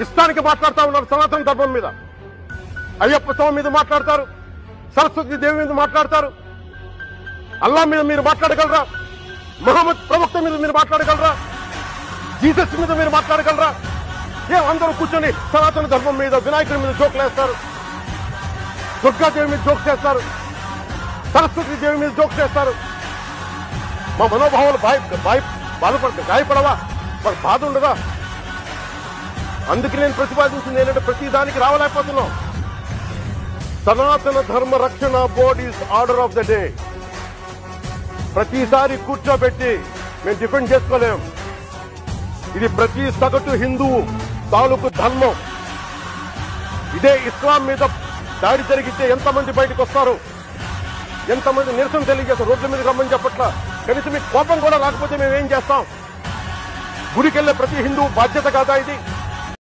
ఇష్టానికి మాట్లాడుతూ ఉన్నారు సనాతన ధర్మం మీద. అయ్యప్ప స్వామి మీద మాట్లాడతారు, సరస్వతి దేవి మీద మాట్లాడతారు. అల్లా మీద మీరు మాట్లాడగలరా? మహమ్మద్ ప్రవక్త మీద మీరు మాట్లాడగలరా? జీసస్ మీద మీరు మాట్లాడగలరా? అందరూ కూర్చొని సనాతన ధర్మం మీద, వినాయకుడి మీద జోకులు వేస్తారు, దుర్గాదేవి మీద జోక్ చేస్తారు, సరస్వతి దేవి మీద జోక్ చేస్తారు. మా మనోభావాలు గాయపడవా? మరి బాధ ఉండదా? అందుకే నేను ప్రతిపాదించింది ఏంటంటే ప్రతి దానికి రావలేకపోతున్నాం. సనాతన ధర్మ రక్షణ board is order of the day. ప్రతిసారి కూర్చోబెట్టి మేము డిఫెండ్ చేసుకోలేం. ఇది ప్రతి సగటు హిందువు తాలూకు ధర్మం. ఇదే ఇస్లాం మీద దాడి జరిగితే ఎంతమంది బయటకు వస్తారు, ఎంతమంది నిరసన తెలియజేస్తారు? రోడ్ల మీద రమ్మని చెప్పట్ల. కనీసం మీకు కోపం కూడా రాకపోతే మేమేం చేస్తాం? గుడికెళ్లే ప్రతి హిందువు బాధ్యత కాదా ఇది?